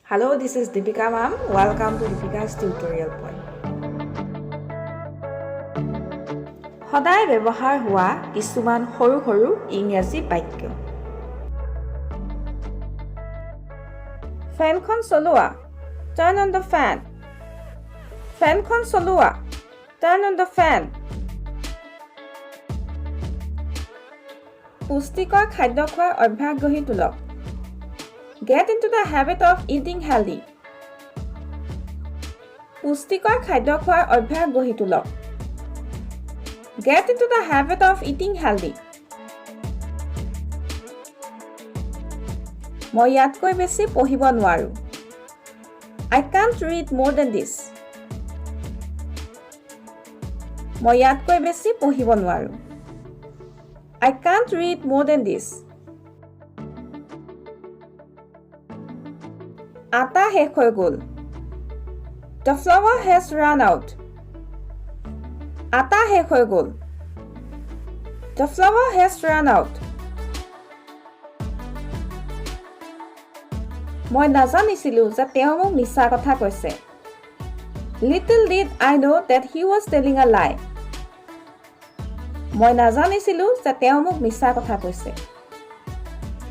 Hello, this is Deepika ma'am. Welcome to Deepika's tutorial point. সদায় ব্যৱহাৰ হোৱা কিছুমান সৰু সৰু ইংৰাজী বাক্য। ফেনখন চলোৱা, turn on the fan. ফেনখন চলোৱা, turn on the fan. পুষ্টিকৰ খাদ্য খোৱাৰ অভ্যাস গঢ়ি তোলক. Get into the habit of eating healthy. পুষ্টিকৰ খাদ্য খোৱাৰ অভ্যাস গঢ়ি তোলক. Get into the habit of eating healthy. মই ইয়াতকৈ বেছি পঢ়িব নোৱাৰো. I can't read more than this. মই ইয়াতকৈ বেছি পঢ়িব নোৱাৰো. I can't read more than this. আটা শেষ হৈ গ'ল. The flour has run out. আটা শেষ হৈ গ'ল. The flour has run out. মই নাজানিছিলো যে তেওঁ মোক মিছা কথা কৈছে. Little did I know that he was telling a lie. মই নাজানিছিলো যে তেওঁ মোক মিছা কথা কৈছে.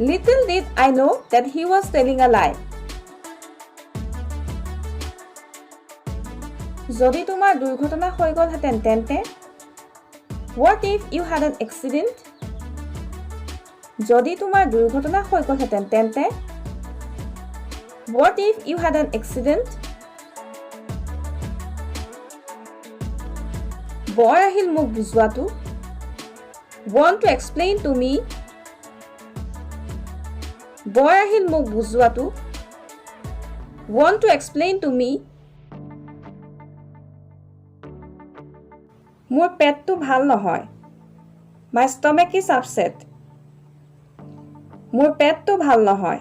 Little did I know that he was telling a lie. যদি তোমাৰ দুৰ্ঘটনা হৈ গ'লহেঁতেন তেন্তে What if you had an accident? যদি তোমাৰ দুৰ্ঘটনা হৈ গ'লহেঁতেন তেন্তে What if you had an accident? বৰ আহিল মোক বুজোৱাটো. Want to explain to me? বৰ আহিল মোক বুজোৱাটো. Want to explain to me? মোৰ পেটটো ভাল নহয়. My stomach is upset. মোৰ পেটটো ভাল নহয়.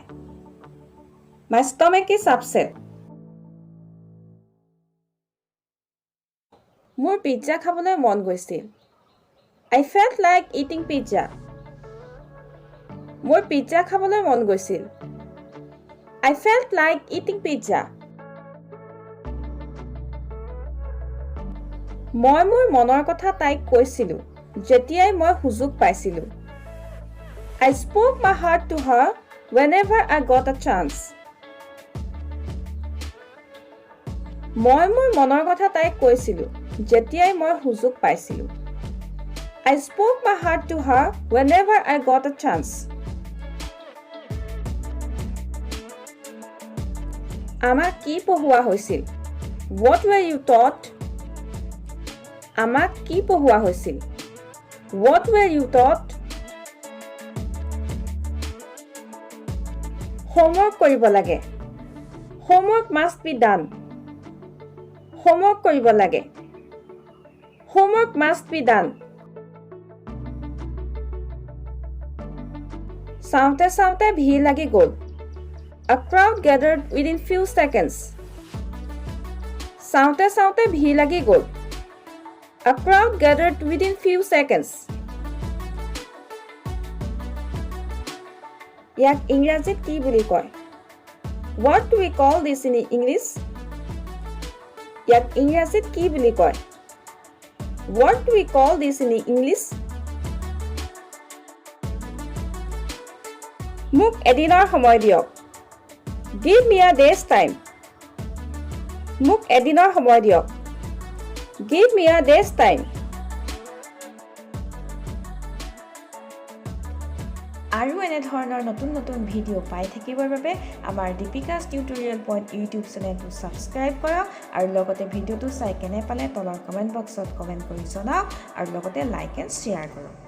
My stomach is upset. মোৰ পিজ্জা খাবলৈ মন গৈছিল. I felt like eating pizza. মোৰ পিজ্জা খাবলৈ মন গৈছিল. I felt like eating pizza. মই মোৰ মনৰ কথা তাইক কৈছিলো যেতিয়াই মই সুযোগ পাইছিলো. I spoke my heart to her whenever I got a chance. মই মোৰ মনৰ কথা তাইক কৈছিলো যেতিয়াই মই সুযোগ পাইছিলো. I spoke my heart to her whenever I got a chance. আমাক কি পঢ়োৱা হৈছিল? What were you taught? আমাক কি পঢ়োৱা হৈছিল? What were you taught? Homework কৰিব লাগে. Homework must be done. Homework কৰিব লাগে. Homework must be done. চাওঁতে চাওঁতে ভিৰ লাগি গ'ল. A crowd gathered within few seconds. চাওঁতে চাওঁতে ভিৰ লাগি গ'ল. A crowd gathered within few seconds. ইয়াক ইংৰাজীত কি বুলি কয়? What do we call this in English? ইয়াক ইংৰাজীত কি বুলি কয়? What do we call this in English? মোক এদিনৰ সময় দিয়ক. Give me a day's time. মোক এদিনৰ সময় দিয়ক. Give me a day's time. আৰু এনে ধৰণৰ নতুন নতুন ভিডিঅ' পাই থাকিবৰ বাবে আমাৰ দীপিকাছ টিউটৰিয়েল পইণ্ট ইউটিউব চেনেলটো ছাবস্ক্ৰাইব কৰক আৰু লগতে ভিডিঅ'টো চাই কেনে পালে তলৰ কমেণ্ট বক্সত কমেণ্ট কৰি জনাওক আৰু লগতে লাইক এণ্ড শ্বেয়াৰ কৰক.